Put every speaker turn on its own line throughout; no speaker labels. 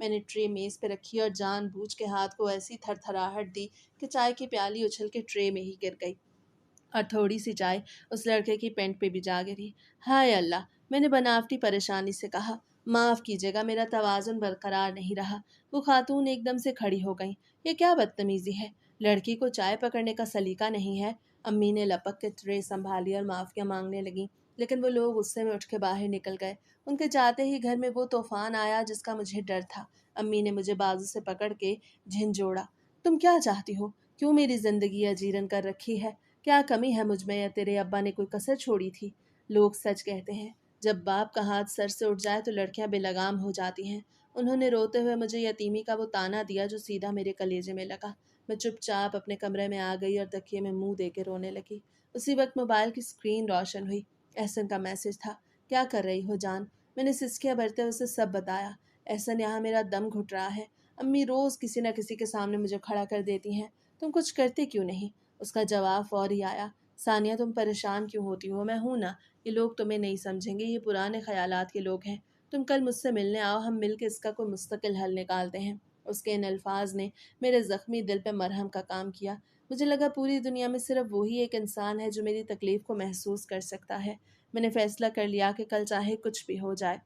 میں نے ٹرے میز پہ رکھی اور جان بوجھ کے ہاتھ کو ایسی تھر تھراہٹ دی کہ چائے کی پیالی اچھل کے ٹرے میں ہی گر گئی اور تھوڑی سی چائے اس لڑکے کی پینٹ پہ بھی جا گری۔ ہائے اللہ! میں نے بناوٹی پریشانی سے کہا۔ معاف کیجیے گا، میرا توازن برقرار نہیں رہا۔ وہ خاتون ایک دم سے کھڑی ہو گئیں۔ یہ کیا بدتمیزی ہے؟ لڑکی کو چائے پکڑنے کا سلیقہ نہیں ہے؟ امی نے لپک کے ٹرے سنبھالی اور معافیا مانگنے لگیں، لیکن وہ لوگ غصے میں اٹھ کے باہر نکل گئے۔ ان کے جاتے ہی گھر میں وہ طوفان آیا جس کا مجھے ڈر تھا۔ امی نے مجھے بازو سے پکڑ کے جھنجھوڑا۔ تم کیا چاہتی ہو؟ کیوں میری زندگی اجیرن کر رکھی ہے؟ کیا کمی ہے مجھ میں، یا تیرے ابا نے کوئی کسر چھوڑی تھی؟ لوگ سچ کہتے ہیں، جب باپ کا ہاتھ سر سے اٹھ جائے تو لڑکیاں بے لگام ہو جاتی ہیں۔ انہوں نے روتے ہوئے مجھے یتیمی کا وہ تانا دیا جو سیدھا میرے کلیجے میں لگا۔ میں چپ چاپ اپنے کمرے میں آ گئی اور تکیے میں منہ دے کے رونے لگی۔ اسی وقت موبائل کی اسکرین روشن ہوئی۔ احسن کا میسج تھا۔ کیا کر رہی ہو جان؟ میں نے سسکیاں بھرتے اسے سب بتایا۔ احسن، یہاں میرا دم گھٹ رہا ہے۔ امی روز کسی نہ کسی کے سامنے مجھے کھڑا کر دیتی ہیں۔ تم کچھ کرتے کیوں نہیں؟ اس کا جواب فوری آیا۔ ثانیہ، تم پریشان کیوں ہوتی ہو؟ میں ہوں نا۔ یہ لوگ تمہیں نہیں سمجھیں گے، یہ پرانے خیالات کے لوگ ہیں۔ تم کل مجھ سے ملنے آؤ، ہم مل کے اس کا کوئی مستقل حل نکالتے ہیں۔ اس کے ان الفاظ نے میرے زخمی دل پہ مرہم کا کام کیا۔ مجھے لگا پوری دنیا میں صرف وہی ایک انسان ہے جو میری تکلیف کو محسوس کر سکتا ہے۔ میں نے فیصلہ کر لیا کہ کل چاہے کچھ بھی ہو جائے،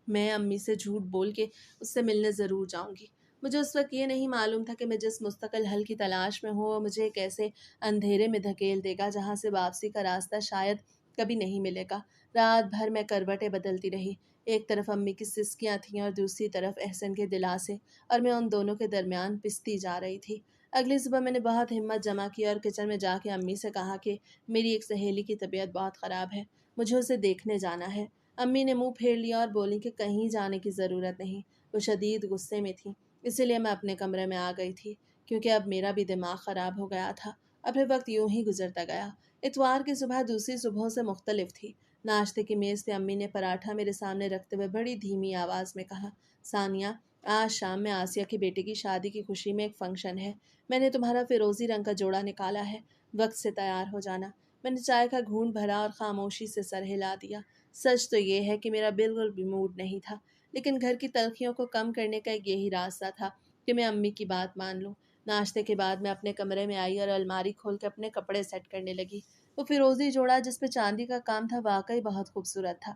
میں امی سے جھوٹ بول کے اس سے ملنے ضرور جاؤں گی۔ مجھے اس وقت یہ نہیں معلوم تھا کہ میں جس مستقل حل کی تلاش میں ہوں وہ مجھے ایک ایسے اندھیرے میں دھکیل دے گا جہاں سے واپسی کا راستہ شاید کبھی نہیں ملے گا۔ رات بھر میں کروٹیں بدلتی رہی۔ ایک طرف امی کی سسکیاں تھیں اور دوسری طرف احسن کے دلاسے، اور میں ان دونوں کے درمیان پستی جا رہی تھی۔ اگلی صبح میں نے بہت ہمت جمع کی اور کچن میں جا کے امی سے کہا کہ میری ایک سہیلی کی طبیعت بہت خراب ہے، مجھے اسے دیکھنے جانا ہے۔ امی نے منہ پھیر لیا اور بولی کہ کہیں جانے کی ضرورت نہیں۔ وہ شدید غصے میں تھیں، اسی لیے میں اپنے کمرے میں آ گئی تھی، کیونکہ اب میرا بھی دماغ خراب ہو گیا تھا۔ اب وقت یوں ہی گزرتا گیا۔ اتوار کی صبح دوسری صبحوں سے مختلف تھی۔ ناشتے کی میز پہ امی نے پراٹھا میرے سامنے رکھتے ہوئے بڑی دھیمی آواز میں کہا، ثانیہ، آج شام میں آسیہ کے بیٹے کی شادی کی خوشی میں ایک فنکشن ہے۔ میں نے تمہارا فیروزی رنگ کا جوڑا نکالا ہے، وقت سے تیار ہو جانا۔ میں نے چائے کا گھونٹ بھرا اور خاموشی سے سر ہلا دیا۔ سچ تو یہ ہے کہ میرا بالکل بھی موڈ نہیں تھا، لیکن گھر کی تلخیوں کو کم کرنے کا ایک یہی راستہ تھا کہ میں امی کی بات مان لوں۔ ناشتے کے بعد میں اپنے کمرے میں آئی اور الماری کھول کے اپنے کپڑے سیٹ کرنے لگی۔ وہ فیروزی جوڑا جس پہ چاندی کا کام تھا واقعی بہت خوبصورت تھا۔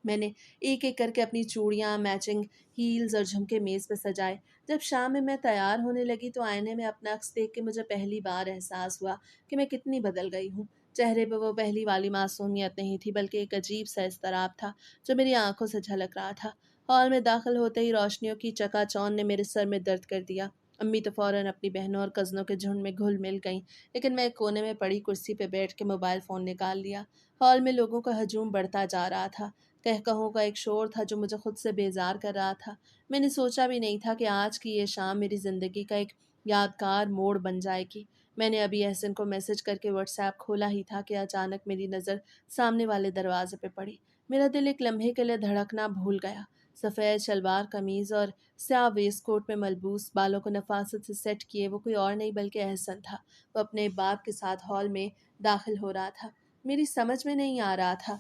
میں نے ایک ایک کر کے اپنی چوڑیاں، میچنگ ہیلز اور جھمکے میز پہ سجائے۔ جب شام میں تیار ہونے لگی تو آئینے میں اپنا عکس دیکھ کے مجھے پہلی بار احساس ہوا کہ میں کتنی بدل گئی ہوں۔ چہرے پہ وہ پہلی والی معصومیت نہیں تھی، بلکہ ایک عجیب سا اضطراب تھا جو میری آنکھوں سے جھلک رہا تھا۔ ہال میں داخل ہوتے ہی روشنیوں کی چکا چوند نے میرے سر میں درد کر دیا۔ امی تو فوراً اپنی بہنوں اور کزنوں کے جھنڈ میں گھل مل گئیں، لیکن میں ایک کونے میں پڑی کرسی پہ بیٹھ کے موبائل فون نکال لیا۔ ہال میں لوگوں کا ہجوم بڑھتا جا رہا تھا۔ کہوں کا ایک شور تھا جو مجھے خود سے بیزار کر رہا تھا۔ میں نے سوچا بھی نہیں تھا کہ آج کی یہ شام میری زندگی کا ایک یادگار موڑ بن جائے گی۔ میں نے ابھی احسن کو میسج کر کے واٹس ایپ کھولا ہی تھا کہ اچانک میری نظر سامنے والے دروازے پہ پڑی۔ میرا دل ایک لمحے کے لیے دھڑکنا بھول گیا۔ سفید شلوار قمیض اور سیاہ ویسٹ کوٹ میں ملبوس، بالوں کو نفاست سے سیٹ کیے، وہ کوئی اور نہیں بلکہ احسن تھا۔ وہ اپنے باپ کے ساتھ ہال میں داخل ہو رہا تھا۔ میری سمجھ میں نہیں آ رہا تھا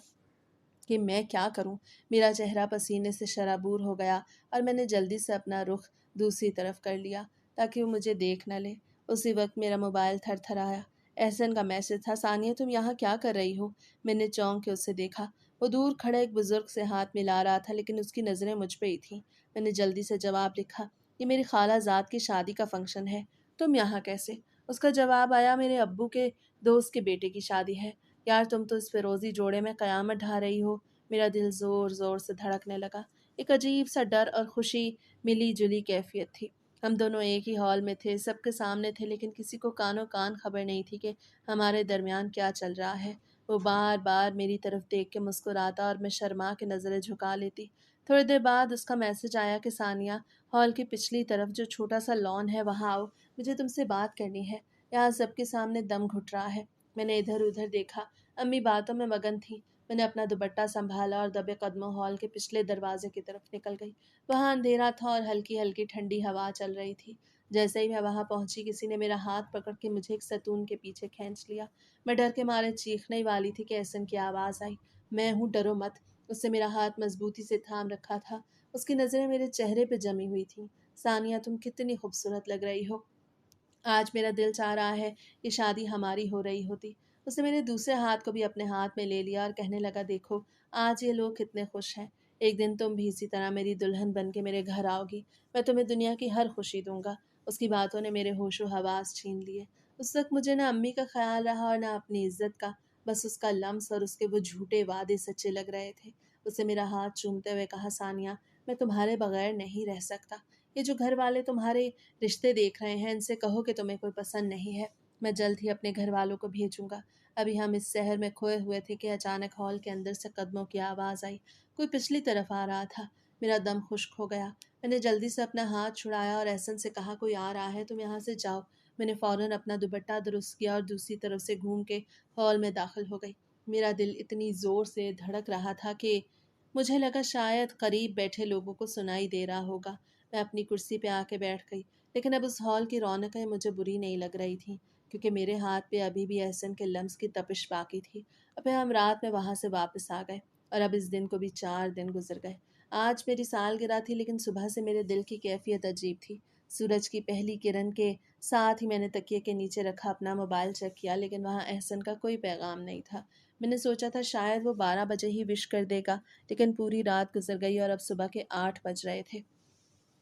کہ میں کیا کروں۔ میرا چہرہ پسینے سے شرابور ہو گیا اور میں نے جلدی سے اپنا رخ دوسری طرف کر لیا تاکہ وہ مجھے دیکھ نہ لے۔ اسی وقت میرا موبائل تھر تھر آیا۔ احسن کا میسج تھا، ثانیہ تم یہاں کیا کر رہی ہو؟ میں نے چونک کے اسے دیکھا۔ وہ دور کھڑے ایک بزرگ سے ہاتھ ملا رہا تھا، لیکن اس کی نظریں مجھ پہ ہی تھیں۔ میں نے جلدی سے جواب لکھا، یہ میری خالہ زاد کی شادی کا فنکشن ہے، تم یہاں کیسے؟ اس کا جواب آیا، میرے ابو کے دوست کے بیٹے کی شادی ہے۔ یار تم تو اس فیروزی جوڑے میں قیامت ڈھا رہی ہو۔ میرا دل زور زور سے دھڑکنے لگا۔ ایک عجیب سا ڈر اور خوشی ملی جلی کیفیت تھی۔ ہم دونوں ایک ہی ہال میں تھے، سب کے سامنے تھے، لیکن کسی کو کانوں کان خبر نہیں تھی کہ ہمارے درمیان کیا چل رہا ہے۔ وہ بار بار میری طرف دیکھ کے مسکراتا اور میں شرما کے نظریں جھکا لیتی۔ تھوڑی دیر بعد اس کا میسج آیا کہ ثانیہ، ہال کی پچھلی طرف جو چھوٹا سا لان ہے وہاں آؤ، مجھے تم سے بات کرنی ہے، یہاں سب کے سامنے دم گھٹ رہا ہے۔ میں نے ادھر ادھر دیکھا، امی باتوں میں مگن تھی۔ میں نے اپنا دوپٹہ سنبھالا اور دبے قدموں ہال کے پچھلے دروازے کی طرف نکل گئی۔ وہاں اندھیرا تھا اور ہلکی ہلکی ٹھنڈی ہوا چل رہی تھی۔ جیسے ہی میں وہاں پہنچی کسی نے میرا ہاتھ پکڑ کے مجھے ایک ستون کے پیچھے کھینچ لیا۔ میں ڈر کے مارے چیخنے والی تھی کہ احسن کی آواز آئی، میں ہوں، ڈرو مت۔ اس سے میرا ہاتھ مضبوطی سے تھام رکھا تھا۔ اس کی نظریں میرے چہرے پہ جمی ہوئی تھیں۔ ثانیہ، تم کتنی خوبصورت لگ رہی ہو۔ آج میرا دل چاہ رہا ہے کہ شادی ہماری ہو رہی ہوتی۔ اس نے میرے دوسرے ہاتھ کو بھی اپنے ہاتھ میں لے لیا اور کہنے لگا، دیکھو آج یہ لوگ کتنے خوش ہیں۔ ایک دن تم بھی اسی طرح میری دلہن بن کے میرے گھر آؤ گی۔ میں تمہیں دنیا کی ہر خوشی دوں گا۔ اس کی باتوں نے میرے ہوش و حواس چھین لیے۔ اس وقت مجھے نہ امی کا خیال رہا اور نہ اپنی عزت کا۔ بس اس کا لمس اور اس کے وہ جھوٹے وعدے سچے لگ رہے تھے۔ اسے میرا ہاتھ چومتے ہوئے کہا، ثانیہ میں تمہارے بغیر نہیں رہ سکتا۔ یہ جو گھر والے تمہارے رشتے دیکھ رہے ہیں ان سے کہو کہ تمہیں کوئی پسند نہیں ہے۔ میں جلد ہی اپنے گھر والوں کو بھیجوں گا۔ ابھی ہم اس شہر میں کھوئے ہوئے تھے کہ اچانک ہال کے اندر سے قدموں کی آواز آئی۔ کوئی پچھلی طرف آ رہا تھا۔ میرا دم خشک ہو گیا۔ میں نے جلدی سے اپنا ہاتھ چھڑایا اور احسن سے کہا، کوئی آ رہا ہے، تم یہاں سے جاؤ۔ میں نے فوراً اپنا دوپٹہ درست کیا اور دوسری طرف سے گھوم کے ہال میں داخل ہو گئی۔ میرا دل اتنی زور سے دھڑک رہا تھا کہ مجھے لگا شاید قریب بیٹھے لوگوں کو سنائی دے رہا ہوگا۔ میں اپنی کرسی پہ آ کے بیٹھ گئی، لیکن اب اس ہال کی رونقیں مجھے بری نہیں لگ رہی تھیں، کیونکہ میرے ہاتھ پہ ابھی بھی احسن کے لمس کی تپش باقی تھی۔ اب ہم رات میں وہاں سے واپس آ گئے اور اب اس دن کو بھی 4 دن گزر گئے۔ آج میری سالگرہ تھی، لیکن صبح سے میرے دل کی کیفیت عجیب تھی۔ سورج کی پہلی کرن کے ساتھ ہی میں نے تکیے کے نیچے رکھا اپنا موبائل چیک کیا، لیکن وہاں احسن کا کوئی پیغام نہیں تھا۔ میں نے سوچا تھا شاید وہ 12 بجے ہی وش کر دے گا، لیکن پوری رات گزر گئی اور اب صبح کے 8 بج رہے تھے۔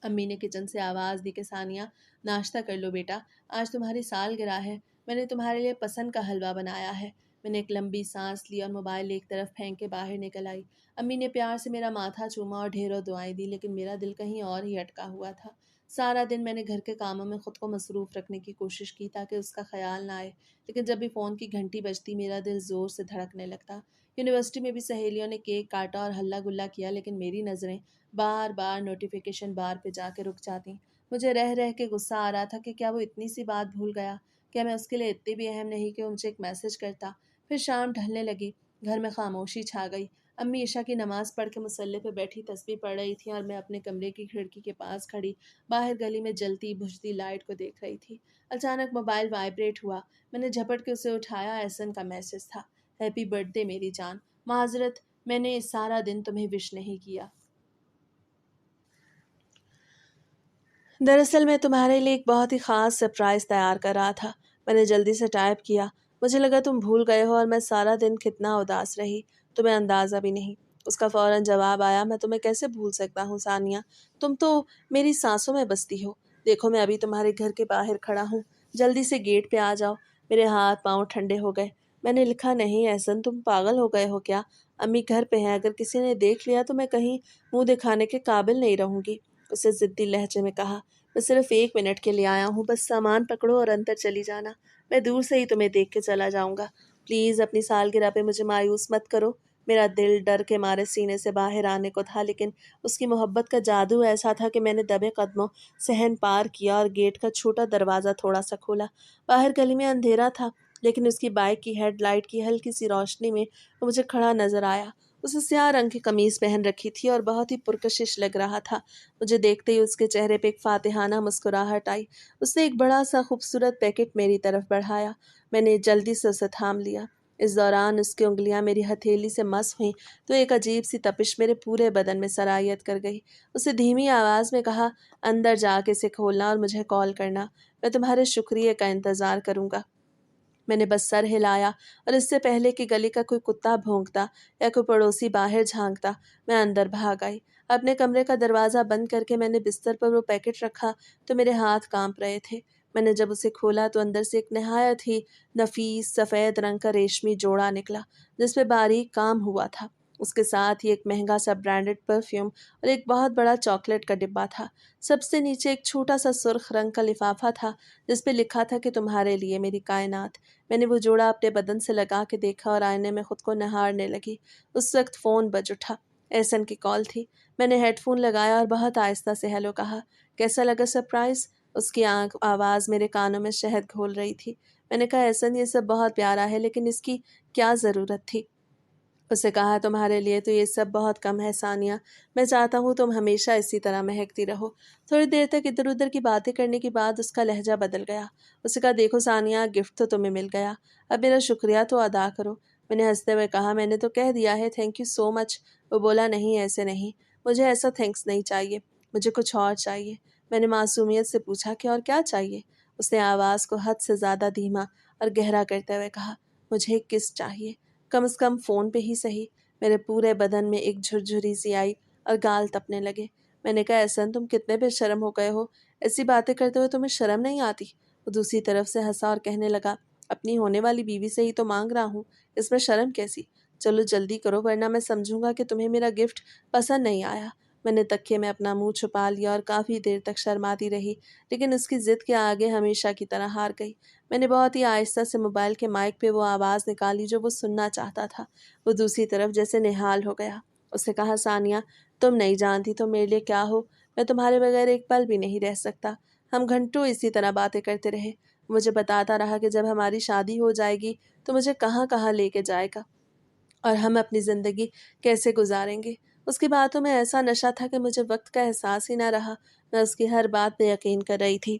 امی نے کچن سے آواز دی کہ ثانیہ ناشتہ کر لو بیٹا، آج تمہاری سالگرہ ہے، میں نے تمہارے لیے پسند کا حلوہ بنایا ہے۔ میں نے ایک لمبی سانس لی اور موبائل ایک طرف پھینک کے باہر نکل آئی۔ امی نے پیار سے میرا ماتھا چوما اور ڈھیروں دعائیں دی، لیکن میرا دل کہیں اور ہی اٹکا ہوا تھا۔ سارا دن میں نے گھر کے کاموں میں خود کو مصروف رکھنے کی کوشش کی تاکہ اس کا خیال نہ آئے، لیکن جب بھی فون کی گھنٹی بجتی میرا دل زور سے دھڑکنے لگتا۔ یونیورسٹی میں بھی سہیلیوں نے کیک کاٹا اور ہلہ گلا کیا، لیکن میری نظریں بار بار نوٹیفیکیشن بار پہ جا کے رک جاتی۔ مجھے رہ رہ کے غصہ آ رہا تھا کہ کیا وہ اتنی سی بات بھول گیا؟ کیا میں اس کے لیے اتنی بھی اہم نہیں کہ وہ مجھے ایک میسج کرتا؟ پھر شام ڈھلنے لگی، گھر میں خاموشی چھا گئی۔ امی عشاء کی نماز پڑھ کے مصلی پہ بیٹھی تسبیح پڑھ رہی تھی اور میں اپنے کمرے کی کھڑکی کے پاس کھڑی باہر گلی میں جلتی بجھتی لائٹ کو دیکھ رہی تھی۔ اچانک موبائل وائبریٹ ہوا۔ میں نے جھپٹ کے اسے اٹھایا۔ احسن کا میسج تھا، ہیپی برتھ ڈے میری جان، معذرت میں نے سارا دن تمہیں وش نہیں کیا۔ دراصل میں تمہارے لیے ایک بہت ہی خاص سرپرائز تیار کر رہا تھا۔ میں نے جلدی سے ٹائپ کیا، مجھے لگا تم بھول گئے ہو اور میں سارا دن کتنا اداس رہی، تمہیں اندازہ بھی نہیں۔ اس کا فوراً جواب آیا، میں تمہیں کیسے بھول سکتا ہوں ثانیہ، تم تو میری سانسوں میں بستی ہو۔ دیکھو میں ابھی تمہارے گھر کے باہر کھڑا ہوں، جلدی سے گیٹ پہ آ جاؤ۔ میرے ہاتھ پاؤں ٹھنڈے ہو گئے۔ میں نے لکھا، نہیں احسن تم پاگل ہو گئے ہو کیا؟ امی گھر پہ ہیں، اگر کسی نے دیکھ لیا تو میں کہیں منہ دکھانے کے قابل نہیں رہوں گی۔ اسے ضدی لہجے میں کہا، میں صرف 1 منٹ کے لیے آیا ہوں، بس سامان پکڑو اور اندر چلی جانا، میں دور سے ہی تمہیں دیکھ کے چلا جاؤں گا۔ پلیز اپنی سالگرہ پہ مجھے مایوس مت کرو۔ میرا دل ڈر کے مارے سینے سے باہر آنے کو تھا، لیکن اس کی محبت کا جادو ایسا تھا کہ میں نے دبے قدموں صحن پار کیا اور گیٹ کا چھوٹا دروازہ تھوڑا سا کھولا۔ باہر گلی میں اندھیرا تھا، لیکن اس کی بائک کی ہیڈ لائٹ کی ہلکی سی روشنی میں وہ مجھے کھڑا نظر آیا۔ اسے سیاہ رنگ کی قمیض پہن رکھی تھی اور بہت ہی پرکشش لگ رہا تھا۔ مجھے دیکھتے ہی اس کے چہرے پہ ایک فاتحانہ مسکراہٹ آئی۔ اس نے ایک بڑا سا خوبصورت پیکٹ میری طرف بڑھایا۔ میں نے جلدی سے اسے تھام لیا۔ اس دوران اس کی انگلیاں میری ہتھیلی سے مس ہوئیں تو ایک عجیب سی تپش میرے پورے بدن میں سرایت کر گئی۔ اسے دھیمی آواز میں کہا، اندر جا کے اسے کھولنا اور مجھے کال کرنا، میں تمہارے شکریہ کا انتظار کروں گا۔ میں نے بس سر ہلایا اور اس سے پہلے کہ گلی کا کوئی کتا بھونکتا یا کوئی پڑوسی باہر جھانکتا میں اندر بھاگ آئی۔ اپنے کمرے کا دروازہ بند کر کے میں نے بستر پر وہ پیکٹ رکھا تو میرے ہاتھ کانپ رہے تھے۔ میں نے جب اسے کھولا تو اندر سے ایک نہایت ہی نفیس سفید رنگ کا ریشمی جوڑا نکلا جس پہ باریک کام ہوا تھا۔ اس کے ساتھ ہی ایک مہنگا سا برانڈڈ پرفیوم اور ایک بہت بڑا چاکلیٹ کا ڈبہ تھا۔ سب سے نیچے ایک چھوٹا سا سرخ رنگ کا لفافہ تھا جس پہ لکھا تھا کہ تمہارے لیے میری کائنات۔ میں نے وہ جوڑا اپنے بدن سے لگا کے دیکھا اور آئینے میں خود کو نہارنے لگی۔ اس وقت فون بج اٹھا۔ احسن کی کال تھی۔ میں نے ہیڈ فون لگایا اور بہت آہستہ سے ہیلو کہا۔ کیسا لگا سرپرائز؟ اس کی آواز میرے کانوں میں شہد گھول رہی تھی۔ میں نے کہا، احسن یہ سب بہت پیارا ہے، لیکن اس کی کیا ضرورت تھی؟ اسے کہا، تمہارے لیے تو یہ سب بہت کم ہے ثانیہ، میں چاہتا ہوں تم ہمیشہ اسی طرح مہکتی رہو۔ تھوڑی دیر تک ادھر ادھر کی باتیں کرنے کے بعد اس کا لہجہ بدل گیا۔ اسے کہا، دیکھو ثانیہ، گفٹ تو تمہیں مل گیا، اب میرا شکریہ تو ادا کرو۔ میں نے ہنستے ہوئے کہا، میں نے تو کہہ دیا ہے، تھینک یو سو مچ۔ وہ بولا، نہیں ایسے نہیں، مجھے ایسا تھینکس نہیں چاہیے، مجھے کچھ اور چاہیے۔ میں نے معصومیت سے پوچھا کہ اور کیا چاہیے؟ اس نے آواز کو حد سے زیادہ دھیما اور گہرا کرتے ہوئے کہا، مجھے ایک کس چاہیے، کم از کم فون پہ ہی صحیح۔ میرے پورے بدن میں ایک جھرجھری سی آئی اور گال تپنے لگے۔ میں نے کہا، احسن تم کتنے بے شرم ہو گئے ہو، ایسی باتیں کرتے ہوئے تمہیں شرم نہیں آتی؟ وہ دوسری طرف سے ہنسا اور کہنے لگا، اپنی ہونے والی بیوی سے ہی تو مانگ رہا ہوں، اس میں شرم کیسی؟ چلو جلدی کرو ورنہ میں سمجھوں گا کہ تمہیں میرا گفٹ پسند نہیں آیا۔ میں نے تکیے میں اپنا منہ چھپا لیا اور کافی دیر تک شرماتی رہی، لیکن اس کی ضد کے آگے ہمیشہ کی طرح ہار گئی۔ میں نے بہت ہی آہستہ سے موبائل کے مائک پہ وہ آواز نکالی جو وہ سننا چاہتا تھا۔ وہ دوسری طرف جیسے نہال ہو گیا۔ اس نے کہا، ثانیہ، تم نہیں جانتی تم میرے لیے کیا ہو، میں تمہارے بغیر ایک پل بھی نہیں رہ سکتا۔ ہم گھنٹوں اسی طرح باتیں کرتے رہے۔ مجھے بتاتا رہا کہ جب ہماری شادی ہو جائے گی تو مجھے کہاں کہاں لے کے جائے گا اور ہم اپنی زندگی کیسے گزاریں گے۔ اس کی باتوں میں ایسا نشہ تھا کہ مجھے وقت کا احساس ہی نہ رہا۔ میں اس کی ہر بات پہ یقین کر رہی تھی،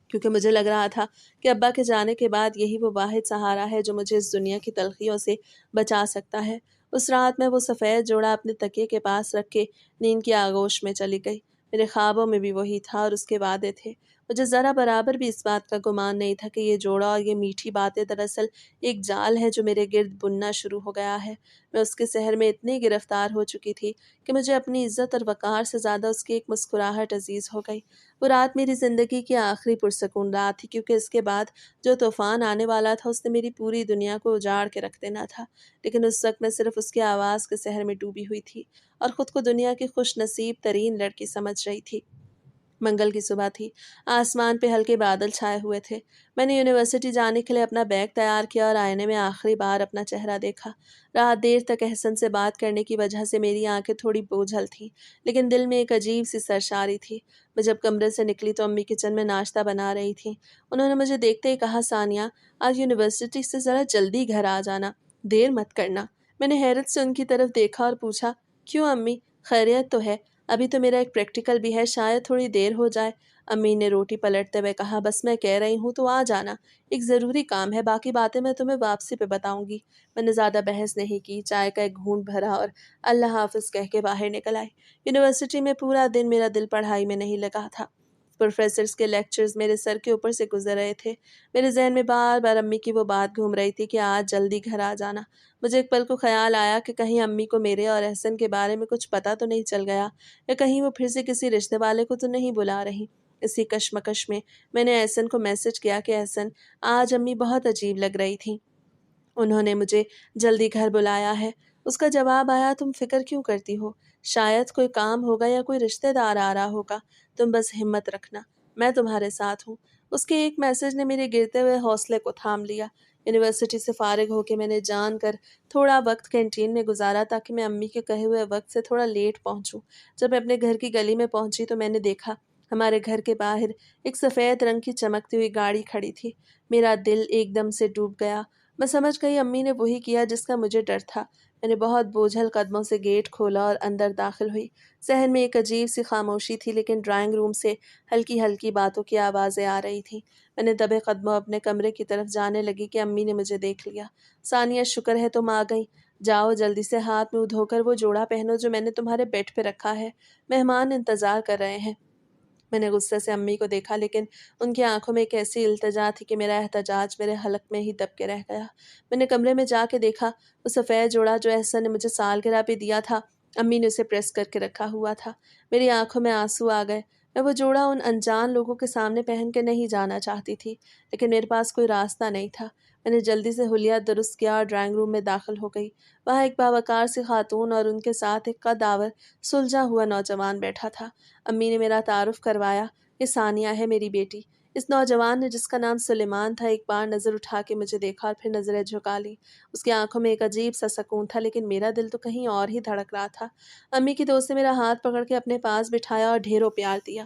کیونکہ مجھے لگ رہا تھا کہ ابا کے جانے کے بعد یہی وہ واحد سہارا ہے جو مجھے اس دنیا کی تلخیوں سے بچا سکتا ہے۔ اس رات میں وہ سفید جوڑا اپنے تکیے کے پاس رکھ کے نیند کی آغوش میں چلی گئی۔ میرے خوابوں میں بھی وہی تھا اور اس کے وعدے تھے۔ مجھے ذرا برابر بھی اس بات کا گمان نہیں تھا کہ یہ جوڑا اور یہ میٹھی باتیں دراصل ایک جال ہے جو میرے گرد بننا شروع ہو گیا ہے۔ میں اس کے سحر میں اتنی گرفتار ہو چکی تھی کہ مجھے اپنی عزت اور وقار سے زیادہ اس کی ایک مسکراہٹ عزیز ہو گئی۔ وہ رات میری زندگی کی آخری پرسکون رات تھی، کیونکہ اس کے بعد جو طوفان آنے والا تھا اس نے میری پوری دنیا کو اجاڑ کے رکھ دینا تھا۔ لیکن اس وقت میں صرف اس کی آواز کے سحر میں ڈوبی ہوئی تھی اور خود کو دنیا کی خوش نصیب ترین لڑکی سمجھ رہی تھی۔ منگل کی صبح تھی۔ آسمان پہ ہلکے بادل چھائے ہوئے تھے۔ میں نے یونیورسٹی جانے کے لیے اپنا بیگ تیار کیا اور آئینے میں آخری بار اپنا چہرہ دیکھا۔ رات دیر تک احسن سے بات کرنے کی وجہ سے میری آنکھیں تھوڑی بوجھل تھیں، لیکن دل میں ایک عجیب سی سرشاری تھی۔ میں جب کمرے سے نکلی تو امی کچن میں ناشتہ بنا رہی تھیں۔ انہوں نے مجھے دیکھتے ہی کہا، ثانیہ، آج یونیورسٹی سے ذرا جلدی گھر آ جانا، دیر مت کرنا۔ میں نے حیرت سے ان کی طرف دیکھا اور پوچھا، کیوں امی، خیریت تو ہے؟ ابھی تو میرا ایک پریکٹیکل بھی ہے، شاید تھوڑی دیر ہو جائے۔ امی نے روٹی پلٹتے ہوئے کہا، بس میں کہہ رہی ہوں تو آ جانا، ایک ضروری کام ہے، باقی باتیں میں تمہیں واپسی پہ بتاؤں گی۔ میں نے زیادہ بحث نہیں کی، چائے کا ایک گھونٹ بھرا اور اللہ حافظ کہہ کے باہر نکل آئی۔ یونیورسٹی میں پورا دن میرا دل پڑھائی میں نہیں لگا تھا۔ پروفیسرز کے لیکچرز میرے سر کے اوپر سے گزر رہے تھے۔ میرے ذہن میں بار بار امی کی وہ بات گھوم رہی تھی کہ آج جلدی گھر آ جانا۔ مجھے ایک پل کو خیال آیا کہ کہیں امی کو میرے اور احسن کے بارے میں کچھ پتہ تو نہیں چل گیا، یا کہیں وہ پھر سے کسی رشتے والے کو تو نہیں بلا رہی۔ اسی کشمکش میں نے احسن کو میسج کیا کہ احسن، آج امی بہت عجیب لگ رہی تھیں، انہوں نے مجھے جلدی گھر بلایا ہے۔ اس کا جواب آیا، تم فکر کیوں کرتی ہو، شاید کوئی کام ہوگا یا کوئی رشتہ دار آ رہا ہوگا، تم بس ہمت رکھنا، میں تمہارے ساتھ ہوں۔ اس کے ایک میسج نے میرے گرتے ہوئے حوصلے کو تھام لیا۔ یونیورسٹی سے فارغ ہو کے میں نے جان کر تھوڑا وقت کینٹین میں گزارا تاکہ میں امی کے کہے ہوئے وقت سے تھوڑا لیٹ پہنچوں۔ جب میں اپنے گھر کی گلی میں پہنچی تو میں نے دیکھا ہمارے گھر کے باہر ایک سفید رنگ کی چمکتی ہوئی گاڑی کھڑی تھی۔ میرا دل ایک دم سے ڈوب گیا۔ میں سمجھ گئی امی نے وہی کیا جس کا مجھے ڈر تھا۔ میں نے بہت بوجھل قدموں سے گیٹ کھولا اور اندر داخل ہوئی۔ صحن میں ایک عجیب سی خاموشی تھی، لیکن ڈرائنگ روم سے ہلکی ہلکی باتوں کی آوازیں آ رہی تھیں۔ میں نے دبے قدموں اپنے کمرے کی طرف جانے لگی کہ امی نے مجھے دیکھ لیا۔ ثانیہ، شکر ہے تم آ گئی، جاؤ جلدی سے ہاتھ منہ دھو کر وہ جوڑا پہنو جو میں نے تمہارے بیڈ پہ رکھا ہے، مہمان انتظار کر رہے ہیں۔ میں نے غصے سے امی کو دیکھا، لیکن ان کی آنکھوں میں ایک ایسی التجا تھی کہ میرا احتجاج میرے حلق میں ہی دب کے رہ گیا۔ میں نے کمرے میں جا کے دیکھا وہ سفید جوڑا جو احسن نے مجھے سالگرہ پہ دیا تھا، امی نے اسے پریس کر کے رکھا ہوا تھا۔ میری آنکھوں میں آنسو آ گئے۔ میں وہ جوڑا ان انجان لوگوں کے سامنے پہن کے نہیں جانا چاہتی تھی، لیکن میرے پاس کوئی راستہ نہیں تھا۔ میں نے جلدی سے حلیہ درست کیا اور ڈرائنگ روم میں داخل ہو گئی۔ وہاں ایک باوقار سی خاتون اور ان کے ساتھ ایک قد آور سلجھا ہوا نوجوان بیٹھا تھا۔ امی نے میرا تعارف کروایا، یہ ثانیہ ہے، میری بیٹی۔ اس نوجوان نے، جس کا نام سلیمان تھا، ایک بار نظر اٹھا کے مجھے دیکھا اور پھر نظریں جھکا لی۔ اس کی آنکھوں میں ایک عجیب سا سکون تھا، لیکن میرا دل تو کہیں اور ہی دھڑک رہا تھا۔ امی کی دوست نے میرا ہاتھ پکڑ کے اپنے پاس بٹھایا اور ڈھیروں پیار دیا۔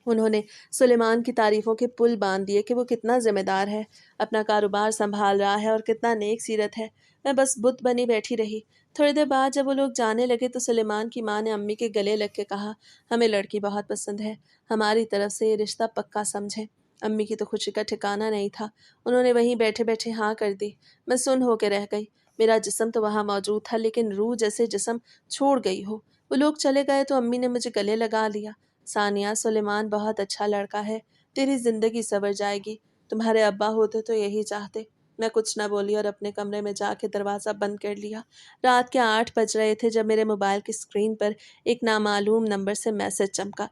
انہوں نے سلیمان کی تعریفوں کے پل باندھ دیے کہ وہ کتنا ذمہ دار ہے، اپنا کاروبار سنبھال رہا ہے اور کتنا نیک سیرت ہے۔ میں بس بت بنی بیٹھی رہی۔ تھوڑی دیر بعد جب وہ لوگ جانے لگے تو سلیمان کی ماں نے امی کے گلے لگ کے کہا، ہمیں لڑکی بہت پسند ہے، ہماری طرف سے یہ رشتہ پکا سمجھے۔ امی کی تو خوشی کا ٹھکانہ نہیں تھا، انہوں نے وہیں بیٹھے بیٹھے ہاں کر دی۔ میں سن ہو کے رہ گئی۔ میرا جسم تو وہاں موجود تھا، لیکن روح جیسے جسم چھوڑ گئی ہو۔ وہ لوگ چلے گئے تو امی نے مجھے گلے لگا لیا۔ ثانیہ، سلیمان بہت اچھا لڑکا ہے، تیری زندگی سنور جائے گی، تمہارے ابا ہوتے تو یہی چاہتے۔ میں کچھ نہ بولی اور اپنے کمرے میں جا کے دروازہ بند کر لیا۔ رات کے 8 بج رہے تھے جب میرے موبائل کی اسکرین پر ایک نامعلوم نمبر سے میسج چمکا۔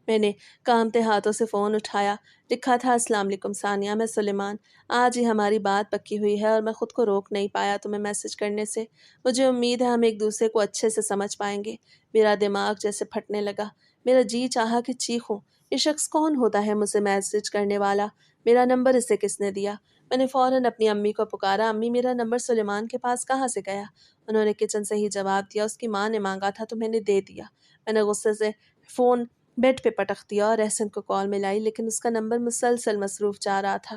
میں نے کانپتے ہاتھوں سے فون اٹھایا۔ لکھا تھا، السلام علیکم ثانیہ، میں سلیمان۔ آج ہی ہماری بات پکی ہوئی ہے اور میں خود کو روک نہیں پایا تمہیں میسج کرنے سے۔ مجھے امید ہے ہم ایک دوسرے کو اچھے سے سمجھ پائیں گے۔ میرا دماغ جیسے پھٹنے لگا۔ میرا جی چاہا کہ چیخوں۔ یہ شخص کون ہوتا ہے مجھے میسج کرنے والا؟ میرا نمبر اسے کس نے دیا؟ میں نے فوراً اپنی امی کو پکارا، امی میرا نمبر سلیمان کے پاس کہاں سے گیا؟ انہوں نے کچن سے ہی جواب دیا، اس کی ماں نے مانگا تھا تو میں نے دے دیا۔ میں نے غصے سے فون بیڈ پہ پٹخ دیا اور احسن کو کال ملائی، لیکن اس کا نمبر مسلسل مصروف جا رہا تھا۔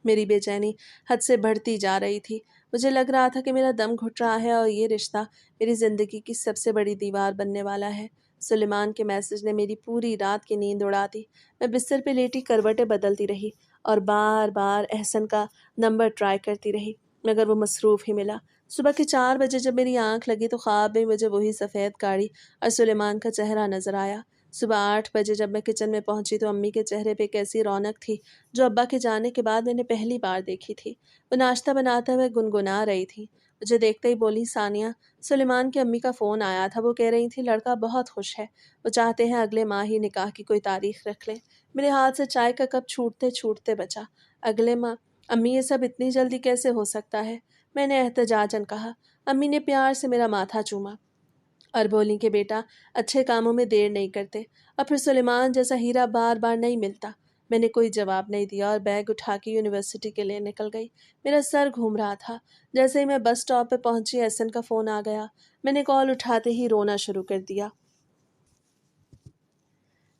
میری بے چینی حد سے بڑھتی جا رہی تھی۔ مجھے لگ رہا تھا کہ میرا دم گھٹ رہا ہے اور یہ رشتہ میری زندگی کی سب سے بڑی دیوار بننے والا ہے۔ سلیمان کے میسج نے میری پوری رات کی نیند اڑا دی۔ میں بستر پہ لیٹی کروٹیں بدلتی رہی اور بار بار احسن کا نمبر ٹرائی کرتی رہی، مگر وہ مصروف ہی ملا۔ صبح کے 4 بجے جب میری آنکھ لگی تو خواب میں مجھے وہی سفید گاڑی اور سلیمان کا چہرہ نظر آیا۔ صبح 8 بجے جب میں کچن میں پہنچی تو امی کے چہرے پہ ایک ایسی رونق تھی جو ابا کے جانے کے بعد میں نے پہلی بار دیکھی تھی۔ وہ ناشتہ بناتے ہوئے گنگنا رہی تھی۔ مجھے دیکھتے ہی بولی، ثانیہ، سلیمان کی امی کا فون آیا تھا، وہ کہہ رہی تھی لڑکا بہت خوش ہے، وہ چاہتے ہیں اگلے ماہ ہی نکاح کی کوئی تاریخ رکھ لیں۔ میرے ہاتھ سے چائے کا کپ چھوٹتے چھوٹتے بچا۔ اگلے ماہ؟ امی یہ سب اتنی جلدی کیسے ہو سکتا ہے؟ میں نے احتجاجاً کہا۔ امی نے پیار سے میرا ماتھا چوما اور بولی کہ بیٹا، اچھے کاموں میں دیر نہیں کرتے، اور پھر سلیمان جیسا ہیرا بار بار نہیں ملتا۔ میں نے کوئی جواب نہیں دیا اور بیگ اٹھا کے یونیورسٹی کے لیے نکل گئی۔ میرا سر گھوم رہا تھا۔ جیسے ہی میں بس اسٹاپ پہ پہنچی احسن کا فون آ گیا۔ میں نے کال اٹھاتے ہی رونا شروع کر دیا۔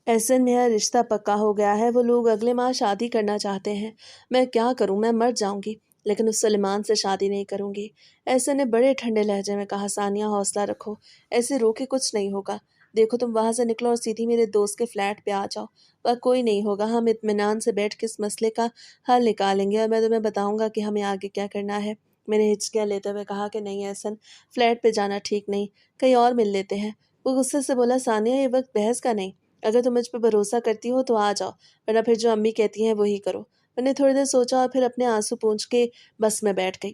احسن، میرا رشتہ پکا ہو گیا ہے، وہ لوگ اگلے ماہ شادی کرنا چاہتے ہیں۔ میں کیا کروں؟ میں مر جاؤں گی لیکن اس سلیمان سے شادی نہیں کروں گی۔ احسن نے بڑے ٹھنڈے لہجے میں کہا، ثانیہ حوصلہ رکھو، ایسے رو کے کچھ نہیں ہوگا۔ دیکھو تم وہاں سے نکلو اور سیدھی میرے دوست کے فلیٹ پہ آ جاؤ، وہاں کوئی نہیں ہوگا، ہم اطمینان سے بیٹھ کے اس مسئلے کا حل نکالیں گے اور میں تمہیں بتاؤں گا کہ ہمیں آگے کیا کرنا ہے۔ میں نے ہچکیاں لیتے ہوئے کہا کہ نہیں احسن، فلیٹ پہ جانا ٹھیک نہیں، کہیں اور مل لیتے ہیں۔ وہ غصے سے بولا، ثانیہ یہ وقت بحث کا نہیں، اگر تم مجھ پہ بھروسہ کرتی ہو تو آ جاؤ، ورنہ پھر جو امی کہتی ہیں وہی کرو۔ میں نے تھوڑی دیر سوچا اور پھر اپنے آنسو پونچھ کے بس میں بیٹھ گئی۔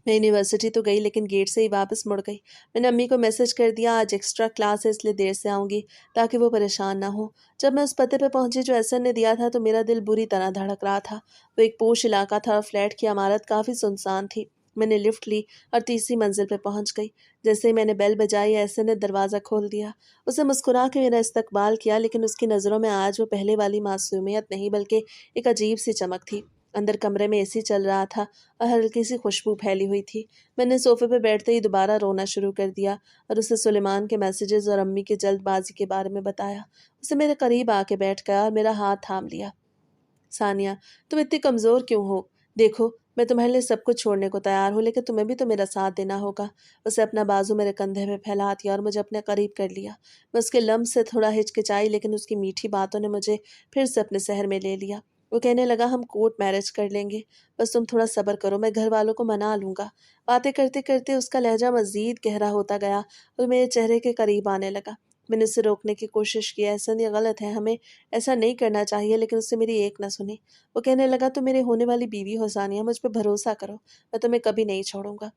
میں یونیورسٹی تو گئی لیکن گیٹ سے ہی واپس مڑ گئی۔ میں نے امی کو میسج کر دیا آج ایکسٹرا کلاس ہے اس لیے دیر سے آؤں گی تاکہ وہ پریشان نہ ہوں۔ جب میں اس پتے پہ پہنچی جو احسن نے دیا تھا تو میرا دل بری طرح دھڑک رہا تھا۔ وہ ایک پوش علاقہ تھا اور فلیٹ کی عمارت کافی سنسان تھی۔ میں نے لفٹ لی اور تیسری منزل پہ پہنچ گئی۔ جیسے ہی میں نے بیل بجائی احسن نے دروازہ کھول دیا۔ اسے مسکرا کے میرا استقبال کیا لیکن اس کی نظروں میں آج وہ پہلے والی معصومیت نہیں بلکہ ایک عجیب سی چمک تھی۔ اندر کمرے میں اے سی چل رہا تھا اور ہلکی سی خوشبو پھیلی ہوئی تھی۔ میں نے صوفے پہ بیٹھتے ہی دوبارہ رونا شروع کر دیا اور اسے سلیمان کے میسیجز اور امی کی جلد بازی کے بارے میں بتایا۔ اسے میرے قریب آ کے بیٹھ گیا اور میرا ہاتھ تھام لیا۔ ثانیہ، تم اتنی کمزور کیوں ہو؟ دیکھو میں تمہارے لیے سب کچھ چھوڑنے کو تیار ہوں لیکن تمہیں بھی تو میرا ساتھ دینا ہوگا۔ اسے اپنا بازو میرے کندھے پہ پھیلا دیا اور مجھے اپنے قریب کر لیا۔ میں اس کے لمس سے تھوڑا ہچکچائی لیکن اس کی میٹھی باتوں نے مجھے پھر سے اپنے سحر میں لے لیا۔ وہ کہنے لگا ہم کورٹ میرج کر لیں گے، بس تم تھوڑا صبر کرو، میں گھر والوں کو منا لوں گا۔ باتیں کرتے کرتے اس کا لہجہ مزید گہرا ہوتا گیا اور میرے چہرے کے قریب آنے لگا۔ میں نے اسے روکنے کی کوشش کی، احسن یہ غلط ہے، ہمیں ایسا نہیں کرنا چاہیے، لیکن اس سے میری ایک نہ سنی۔ وہ کہنے لگا تم میرے ہونے والی بیوی ہو ثانیہ، مجھ پہ بھروسہ کرو، میں تمہیں کبھی نہیں چھوڑوں گا۔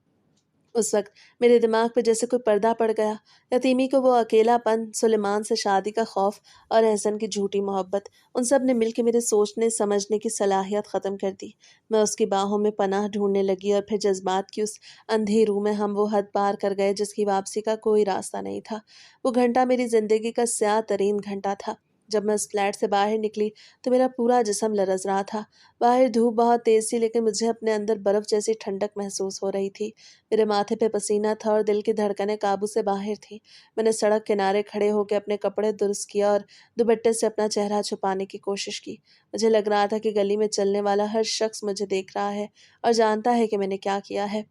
اس وقت میرے دماغ پہ جیسے کوئی پردہ پڑ گیا۔ یتیمی کو وہ اکیلا پن، سلیمان سے شادی کا خوف اور احسن کی جھوٹی محبت، ان سب نے مل کے میرے سوچنے سمجھنے کی صلاحیت ختم کر دی۔ میں اس کی باہوں میں پناہ ڈھونڈنے لگی اور پھر جذبات کی اس اندھی روح میں ہم وہ حد پار کر گئے جس کی واپسی کا کوئی راستہ نہیں تھا۔ وہ گھنٹہ میری زندگی کا سیاہ ترین گھنٹہ تھا۔ جب میں اس فلیٹ سے باہر نکلی تو میرا پورا جسم لرز رہا تھا۔ باہر دھوپ بہت تیز تھی لیکن مجھے اپنے اندر برف جیسی ٹھنڈک محسوس ہو رہی تھی۔ میرے ماتھے پہ پسینہ تھا اور دل کی دھڑکنیں قابو سے باہر تھیں۔ میں نے سڑک کنارے کھڑے ہو کے اپنے کپڑے درست کیا اور دوپٹے سے اپنا چہرہ چھپانے کی کوشش کی۔ مجھے لگ رہا تھا کہ گلی میں چلنے والا ہر شخص مجھے دیکھ رہا ہے اور جانتا ہے کہ میں نے کیا کیا ہے۔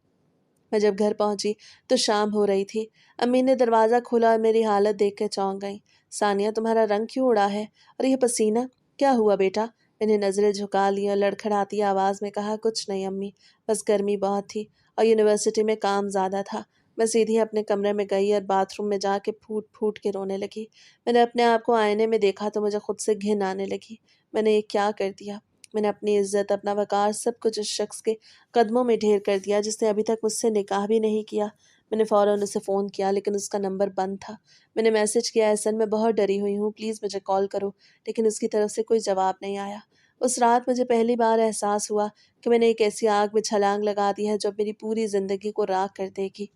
میں جب گھر پہنچی تو شام ہو رہی تھی۔ امی نے دروازہ کھولا اور میری حالت دیکھ کے چونک گئیں۔ ثانیہ تمہارا رنگ کیوں اڑا ہے اور یہ پسینہ کیا ہوا بیٹا؟ میں نے نظریں جھکا لی اور لڑکھڑاتی آواز میں کہا کچھ نہیں امی، بس گرمی بہت تھی اور یونیورسٹی میں کام زیادہ تھا۔ میں سیدھی اپنے کمرے میں گئی اور باتھ روم میں جا کے پھوٹ پھوٹ کے رونے لگی۔ میں نے اپنے آپ کو آئینے میں دیکھا تو مجھے خود سے گھن آنے لگی۔ میں نے یہ کیا کر دیا؟ میں نے اپنی عزت، اپنا وقار، سب کچھ اس شخص کے قدموں میں ڈھیر کر دیا جس نے ابھی تک مجھ سے نکاح بھی نہیں کیا۔ میں نے فوراً اسے فون کیا لیکن اس کا نمبر بند تھا۔ میں نے میسج کیا، احسن میں بہت ڈری ہوئی ہوں، پلیز مجھے کال کرو، لیکن اس کی طرف سے کوئی جواب نہیں آیا۔ اس رات مجھے پہلی بار احساس ہوا کہ میں نے ایک ایسی آگ میں چھلانگ لگا دی ہے جو میری پوری زندگی کو راکھ کر دے گی۔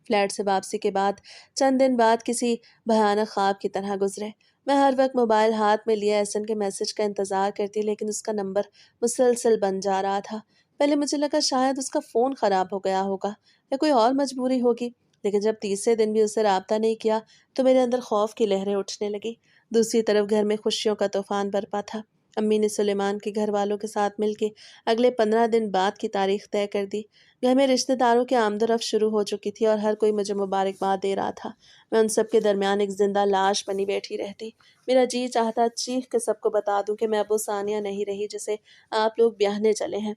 فلیٹ سے واپسی کے بعد چند دن بعد کسی بھیانک خواب کی طرح گزرے۔ میں ہر وقت موبائل ہاتھ میں لیے احسن کے میسج کا انتظار کرتی لیکن اس کا نمبر مسلسل بند جا رہا تھا۔ پہلے مجھے لگا شاید اس کا فون خراب ہو گیا ہوگا یا کوئی اور مجبوری ہوگی، لیکن جب تیسرے دن بھی اسے رابطہ نہیں کیا تو میرے اندر خوف کی لہریں اٹھنے لگی۔ دوسری طرف گھر میں خوشیوں کا طوفان برپا تھا۔ امی نے سلیمان کے گھر والوں کے ساتھ مل کے اگلے 15 دن بعد کی تاریخ طے کر دی۔ گھر میں رشتہ داروں کی آمد و رفت شروع ہو چکی تھی اور ہر کوئی مجھے مبارکباد دے رہا تھا۔ میں ان سب کے درمیان ایک زندہ لاش بنی بیٹھی رہتی۔ میرا جی چاہتا چیخ کے سب کو بتا دوں کہ میں اب وہ ثانیہ نہیں رہی جسے آپ لوگ بیاہنے چلے ہیں۔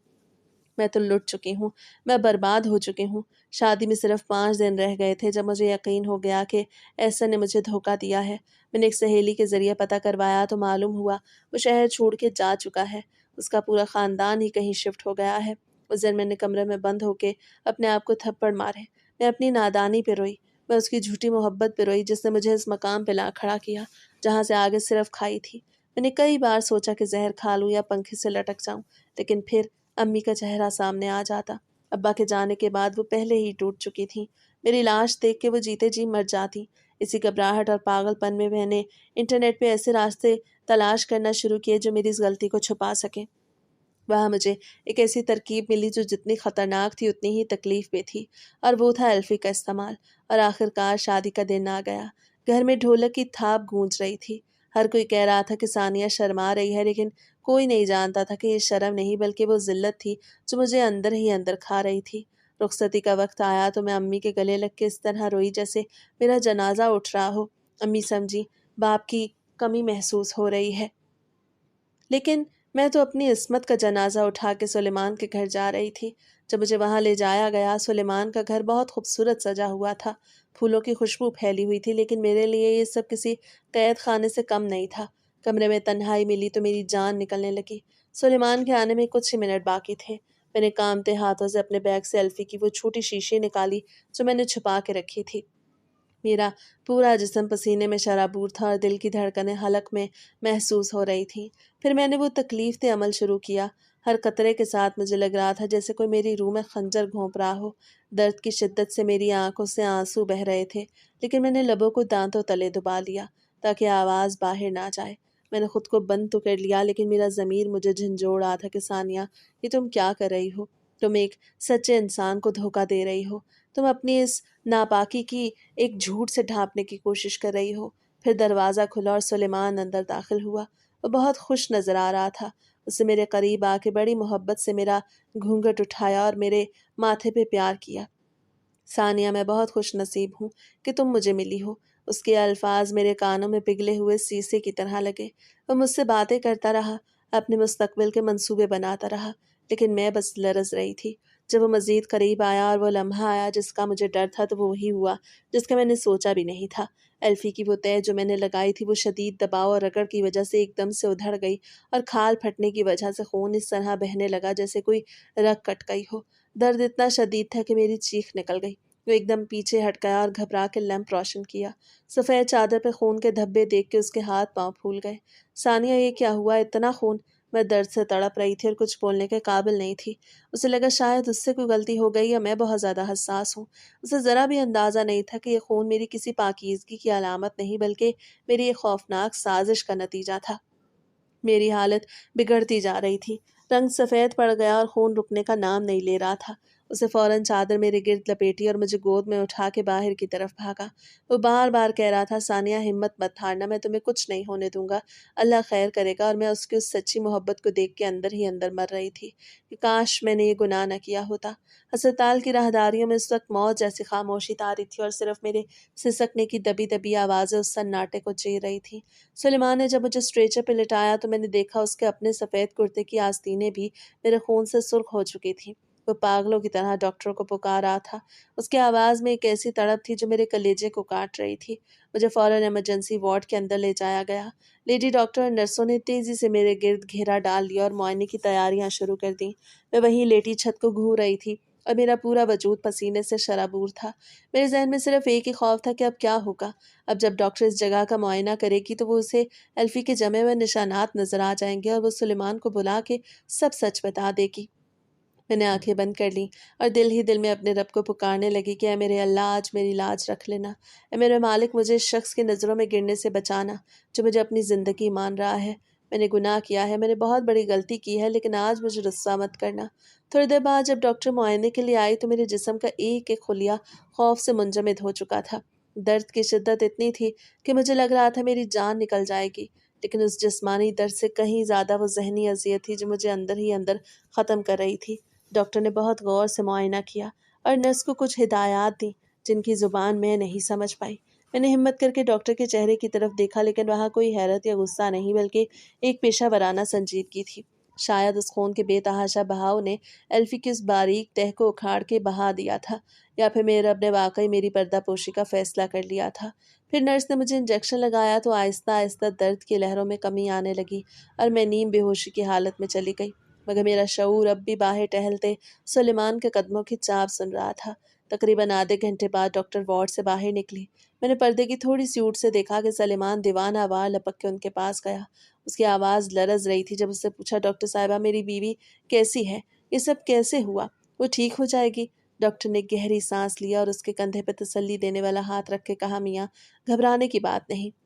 میں تو لٹ چکی ہوں، میں برباد ہو چکی ہوں۔ شادی میں صرف 5 دن رہ گئے تھے جب مجھے یقین ہو گیا کہ احسن نے مجھے دھوکہ دیا ہے۔ میں نے ایک سہیلی کے ذریعے پتہ کروایا تو معلوم ہوا وہ شہر چھوڑ کے جا چکا ہے۔ اس کا پورا خاندان ہی کہیں شفٹ ہو گیا ہے۔ اس دن میں نے کمرے میں بند ہو کے اپنے آپ کو تھپڑ مارے۔ میں اپنی نادانی پہ روئی، میں اس کی جھوٹی محبت پہ روئی جس نے مجھے اس مقام پہ لا کھڑا کیا جہاں سے آگے صرف کھائی تھی۔ میں نے کئی بار سوچا کہ زہر کھا لوں یا پنکھے سے لٹک جاؤں، لیکن پھر امی کا چہرہ سامنے آ جاتا۔ ابا کے جانے کے بعد وہ پہلے ہی ٹوٹ چکی تھیں۔ میری لاش دیکھ کے وہ جیتے جی مر جاتی۔ اسی گھبراہٹ اور پاگل پن میں نے انٹرنیٹ پہ ایسے راستے تلاش کرنا شروع کیے جو میری اس غلطی کو چھپا سکیں۔ وہاں مجھے ایک ایسی ترکیب ملی جو جتنی خطرناک تھی اتنی ہی تکلیف بھی تھی، اور وہ تھا ایلفی کا استعمال۔ اور آخرکار شادی کا دن آ گیا۔ گھر میں ڈھولک کی تھاپ گونج رہی تھی۔ ہر کوئی کہہ رہا تھا کہ ثانیہ شرما رہی ہے، لیکن کوئی نہیں جانتا تھا کہ یہ شرم نہیں بلکہ وہ ذلت تھی جو مجھے اندر ہی اندر کھا رہی تھی۔ رخصتی کا وقت آیا تو میں امی کے گلے لگ کے اس طرح روئی جیسے میرا جنازہ اٹھ رہا ہو۔ امی سمجھی باپ کی کمی محسوس ہو رہی ہے، لیکن میں تو اپنی عصمت کا جنازہ اٹھا کے سلیمان کے گھر جا رہی تھی۔ جب مجھے وہاں لے جایا گیا، سلیمان کا گھر بہت خوبصورت سجا ہوا تھا۔ پھولوں کی خوشبو پھیلی ہوئی تھی، لیکن میرے لیے یہ سب کسی قید خانے سے کم نہیں تھا۔ کمرے میں تنہائی ملی تو میری جان نکلنے لگی۔ سلیمان کے آنے میں کچھ ہی منٹ باقی تھے۔ میں نے کانپتے ہاتھوں سے اپنے بیگ سے الفی کی وہ چھوٹی شیشی نکالی جو میں نے چھپا کے رکھی تھی۔ میرا پورا جسم پسینے میں شرابور تھا اور دل کی دھڑکنیں حلق میں محسوس ہو رہی تھیں۔ پھر میں نے وہ تکلیف دہ عمل شروع کیا۔ ہر قطرے کے ساتھ مجھے لگ رہا تھا جیسے کوئی میری روح میں خنجر گھونپ رہا ہو۔ درد کی شدت سے میری آنکھوں سے آنسو بہہ رہے تھے، لیکن میں نے لبوں کو دانتوں تلے دبا لیا تاکہ آواز باہر نہ جائے۔ میں نے خود کو بند تو کر لیا، لیکن میرا ضمیر مجھے جھنجھوڑ رہا تھا کہ ثانیہ، یہ تم کیا کر رہی ہو؟ تم ایک سچے انسان کو دھوکہ دے رہی ہو۔ تم اپنی اس ناپاکی کی ایک جھوٹ سے ڈھانپنے کی کوشش کر رہی ہو۔ پھر دروازہ کھلا اور سلیمان اندر داخل ہوا۔ وہ بہت خوش نظر آ رہا تھا۔ اس نے میرے قریب آ کے بڑی محبت سے میرا گھونگھٹ اٹھایا اور میرے ماتھے پہ پیار کیا۔ ثانیہ، میں بہت خوش نصیب ہوں کہ تم مجھے ملی ہو۔ اس کے الفاظ میرے کانوں میں پگھلے ہوئے سیسے کی طرح لگے۔ وہ مجھ سے باتیں کرتا رہا، اپنے مستقبل کے منصوبے بناتا رہا، لیکن میں بس لرز رہی تھی۔ جب وہ مزید قریب آیا اور وہ لمحہ آیا جس کا مجھے ڈر تھا تو وہ وہی ہوا جس کا میں نے سوچا بھی نہیں تھا۔ ایلفی کی وہ تہ جو میں نے لگائی تھی وہ شدید دباؤ اور رگڑ کی وجہ سے ایک دم سے ادھڑ گئی، اور کھال پھٹنے کی وجہ سے خون اس طرح بہنے لگا جیسے کوئی رگ کٹ گئی ہو۔ درد اتنا شدید تھا کہ میری چیخ نکل گئی۔ وہ ایک دم پیچھے ہٹ گیا اور گھبرا کے لیمپ روشن کیا۔ سفید چادر پہ خون کے دھبے دیکھ کے اس کے ہاتھ پاؤں پھول گئے۔ ثانیہ، یہ کیا ہوا؟ اتنا خون! میں درد سے تڑپ رہی تھی اور کچھ بولنے کے قابل نہیں تھی۔ اسے لگا شاید اس سے کوئی غلطی ہو گئی یا میں بہت زیادہ حساس ہوں۔ اسے ذرا بھی اندازہ نہیں تھا کہ یہ خون میری کسی پاکیزگی کی علامت نہیں بلکہ میری ایک خوفناک سازش کا نتیجہ تھا۔ میری حالت بگڑتی جا رہی تھی۔ رنگ سفید پڑ گیا اور خون رکنے کا نام نہیں لے رہا تھا۔ اسے فوراً چادر میرے گرد لپیٹی اور مجھے گود میں اٹھا کے باہر کی طرف بھاگا۔ وہ بار بار کہہ رہا تھا، ثانیہ ہمت مت ہارنا، میں تمہیں کچھ نہیں ہونے دوں گا، اللہ خیر کرے گا۔ اور میں اس کی اس سچی محبت کو دیکھ کے اندر ہی اندر مر رہی تھی کہ کاش میں نے یہ گناہ نہ کیا ہوتا۔ ہسپتال کی راہداریوں میں اس وقت موت جیسی خاموشی طاری تھی اور صرف میرے سسکنے کی دبی دبی آوازیں اس سناٹے کو چیر رہی تھیں۔ سلیمان نے جب مجھے اسٹریچر پہ لٹایا تو میں نے دیکھا اس کے اپنے سفید کرتے کی آستینیں بھی میرے خون سے سرخ ہو چکی تھیں۔ وہ پاگلوں کی طرح ڈاکٹروں کو پکار رہا تھا۔ اس کی آواز میں ایک ایسی تڑپ تھی جو میرے کلیجے کو کاٹ رہی تھی۔ مجھے فوراً ایمرجنسی وارڈ کے اندر لے جایا گیا۔ لیڈی ڈاکٹر اور نرسوں نے تیزی سے میرے گرد گھیرا ڈال لیا اور معائنے کی تیاریاں شروع کر دیں۔ میں وہیں لیٹی چھت کو گھور رہی تھی اور میرا پورا وجود پسینے سے شرابور تھا۔ میرے ذہن میں صرف ایک ہی خوف تھا کہ اب کیا ہوگا۔ اب جب ڈاکٹر اس جگہ کا معائنہ کرے گی تو وہ اسے ایلفی کے جمے ہوئے نشانات نظر آ جائیں گے اور وہ سلیمان کو بلا کے سب سچ بتا دے گی۔ میں نے آنکھیں بند کر لیں اور دل ہی دل میں اپنے رب کو پکارنے لگی کہ اے میرے اللہ، آج میری لاج رکھ لینا۔ اے میرے مالک، مجھے اس شخص کی نظروں میں گرنے سے بچانا جو مجھے اپنی زندگی مان رہا ہے۔ میں نے گناہ کیا ہے، میں نے بہت بڑی غلطی کی ہے، لیکن آج مجھے رسوا مت کرنا۔ تھوڑی دیر بعد جب ڈاکٹر معائنے کے لیے آئی تو میرے جسم کا ایک ایک خلیہ خوف سے منجمد ہو چکا تھا۔ درد کی شدت اتنی تھی کہ مجھے لگ رہا تھا میری جان نکل جائے گی، لیکن اس جسمانی درد سے کہیں زیادہ وہ ذہنی اذیت تھی جو مجھے اندر ہی اندر ختم کر رہی تھی۔ ڈاکٹر نے بہت غور سے معائنہ کیا اور نرس کو کچھ ہدایات دیں جن کی زبان میں نہیں سمجھ پائی۔ میں نے ہمت کر کے ڈاکٹر کے چہرے کی طرف دیکھا، لیکن وہاں کوئی حیرت یا غصہ نہیں بلکہ ایک پیشہ ورانہ سنجیدگی تھی۔ شاید اس خون کے بے تحاشا بہاؤ نے ایلفی کی اس باریک تہ کو اکھاڑ کے بہا دیا تھا، یا پھر میرے رب نے واقعی میری پردہ پوشی کا فیصلہ کر لیا تھا۔ پھر نرس نے مجھے انجیکشن لگایا تو آہستہ آہستہ درد کی لہروں میں کمی آنے لگی اور میں نیم بے ہوشی کی حالت میں چلی گئی، مگر میرا شعور اب بھی باہر ٹہلتے سلیمان کے قدموں کی چاپ سن رہا تھا۔ تقریباً آدھے گھنٹے بعد ڈاکٹر وارڈ سے باہر نکلی۔ میں نے پردے کی تھوڑی سی اوٹ سے دیکھا کہ سلیمان دیوانہ وار لپک کے ان کے پاس گیا۔ اس کی آواز لرز رہی تھی جب اس سے پوچھا، ڈاکٹر صاحبہ، میری بیوی کیسی ہے؟ یہ سب کیسے ہوا؟ وہ ٹھیک ہو جائے گی؟ ڈاکٹر نے گہری سانس لیا اور اس کے کندھے پہ تسلی دینے والا ہاتھ رکھ کے کہا، میاں، گھبرانے کی بات نہیں۔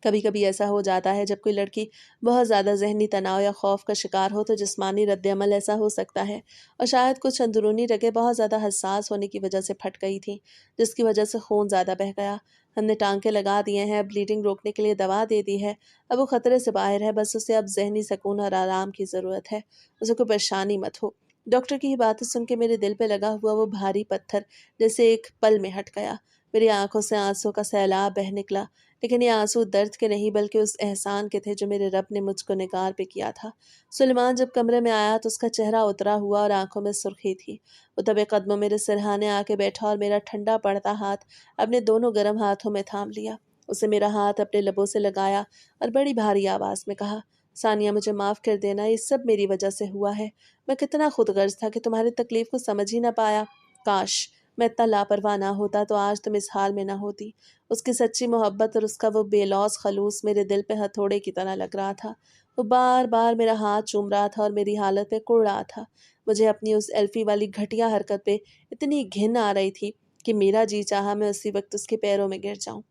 کبھی کبھی ایسا ہو جاتا ہے جب کوئی لڑکی بہت زیادہ ذہنی تناؤ یا خوف کا شکار ہو تو جسمانی رد عمل ایسا ہو سکتا ہے، اور شاید کچھ اندرونی رگیں بہت زیادہ حساس ہونے کی وجہ سے پھٹ گئی تھیں، جس کی وجہ سے خون زیادہ بہہ گیا۔ ہم نے ٹانکے لگا دیے ہیں، بلیڈنگ روکنے کے لیے دوا دے دی ہے، اب وہ خطرے سے باہر ہے، بس اسے اب ذہنی سکون اور آرام کی ضرورت ہے، اسے کوئی پریشانی مت ہو۔ ڈاکٹر کی یہ باتیں سن کے میرے دل پہ لگا ہوا وہ بھاری پتھر جیسے ایک پل میں ہٹ گیا۔ میری آنکھوں سے آنسوں کا سیلاب بہہ نکلا، لیکن یہ آنسو درد کے نہیں بلکہ اس احسان کے تھے جو میرے رب نے مجھ کو نگار پہ کیا تھا۔ سلیمان جب کمرے میں آیا تو اس کا چہرہ اترا ہوا اور آنکھوں میں سرخی تھی۔ وہ دبے قدموں میرے سرہانے آ کے بیٹھا اور میرا ٹھنڈا پڑتا ہاتھ اپنے دونوں گرم ہاتھوں میں تھام لیا۔ اسے میرا ہاتھ اپنے لبوں سے لگایا اور بڑی بھاری آواز میں کہا، ثانیہ، مجھے معاف کر دینا، یہ سب میری وجہ سے ہوا ہے۔ میں کتنا خود غرض تھا کہ تمہاری تکلیف کو سمجھ ہی نہ پایا۔ کاش میں اتنا لاپرواہ نہ ہوتا تو آج تم اس حال میں نہ ہوتی۔ اس کی سچی محبت اور اس کا وہ بے لوث خلوص میرے دل پہ ہتھوڑے کی طرح لگ رہا تھا۔ وہ بار بار میرا ہاتھ چوم رہا تھا اور میری حالت پہ کوڑ رہا تھا۔ مجھے اپنی اس ایلفی والی گھٹیا حرکت پہ اتنی گھن آ رہی تھی کہ میرا جی چاہا میں اسی وقت اس کے پیروں میں گر جاؤں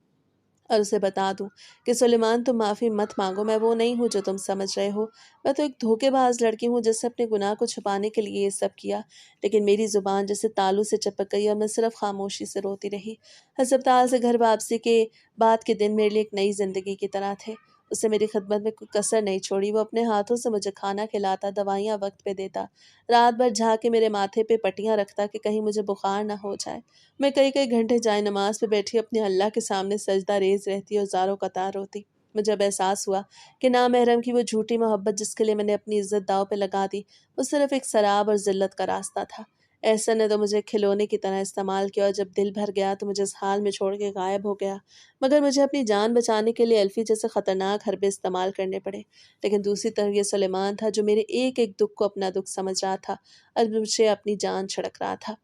اور اسے بتا دوں کہ سلیمان، تم معافی مت مانگو، میں وہ نہیں ہوں جو تم سمجھ رہے ہو۔ میں تو ایک دھوکے باز لڑکی ہوں جس نے اپنے گناہ کو چھپانے کے لیے یہ سب کیا، لیکن میری زبان جیسے تالو سے چپک گئی اور میں صرف خاموشی سے روتی رہی۔ ہسپتال سے گھر واپسی کے بعد کے دن میرے لیے ایک نئی زندگی کی طرح تھے۔ اس نے میری خدمت میں کوئی کسر نہیں چھوڑی۔ وہ اپنے ہاتھوں سے مجھے کھانا کھلاتا، دوائیاں وقت پہ دیتا، رات بھر جھانک کے میرے ماتھے پہ پٹیاں رکھتا کہ کہیں مجھے بخار نہ ہو جائے۔ میں کئی کئی گھنٹے جائے نماز پہ بیٹھی اپنے اللہ کے سامنے سجدہ ریز رہتی اور زاروں قطار روتی۔ مجھے اب احساس ہوا کہ نامحرم کی وہ جھوٹی محبت جس کے لیے میں نے اپنی عزت داؤ پہ لگا دی، وہ صرف ایک سراب اور ذلت کا راستہ تھا۔ احسن نے تو مجھے کھلونے کی طرح استعمال کیا اور جب دل بھر گیا تو مجھے اس حال میں چھوڑ کے غائب ہو گیا، مگر مجھے اپنی جان بچانے کے لیے الفی جیسے خطرناک حربے استعمال کرنے پڑے۔ لیکن دوسری طرف یہ سلیمان تھا جو میرے ایک ایک دکھ کو اپنا دکھ سمجھ رہا تھا اور مجھے اپنی جان چھڑک رہا تھا۔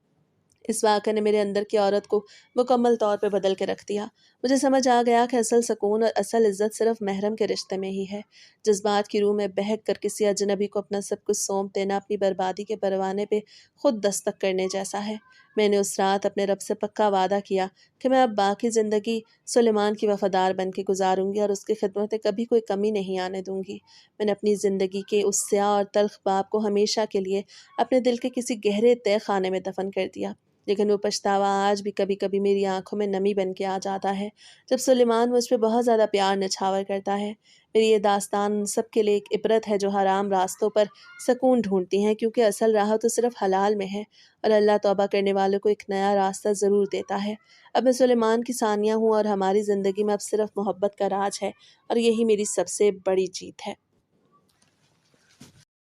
اس واقعے نے میرے اندر کی عورت کو مکمل طور پہ بدل کے رکھ دیا۔ مجھے سمجھ آ گیا کہ اصل سکون اور اصل عزت صرف محرم کے رشتے میں ہی ہے۔ جذبات کی روح میں بہک کر کسی اجنبی کو اپنا سب کچھ سونپ دینا اپنی بربادی کے پروانے پہ خود دستک کرنے جیسا ہے۔ میں نے اس رات اپنے رب سے پکا وعدہ کیا کہ میں اب باقی زندگی سلیمان کی وفادار بن کے گزاروں گی اور اس کی خدمت میں کبھی کوئی کمی نہیں آنے دوں گی۔ میں نے اپنی زندگی کے اس سیاہ اور تلخ باب کو ہمیشہ کے لیے اپنے دل کے کسی گہرے تہہ خانے میں دفن کر دیا، لیکن وہ پچھتاوا آج بھی کبھی کبھی میری آنکھوں میں نمی بن کے آ جاتا ہے جب سلیمان مجھ پہ بہت زیادہ پیار نچھاور کرتا ہے۔ میری یہ داستان ان سب کے لیے ایک عبرت ہے جو حرام راستوں پر سکون ڈھونڈتی ہیں، کیونکہ اصل راہ تو صرف حلال میں ہے اور اللہ توبہ کرنے والوں کو ایک نیا راستہ ضرور دیتا ہے۔ اب میں سلیمان کی ثانیہ ہوں اور ہماری زندگی میں اب صرف محبت کا راج ہے، اور یہی میری سب سے بڑی جیت ہے۔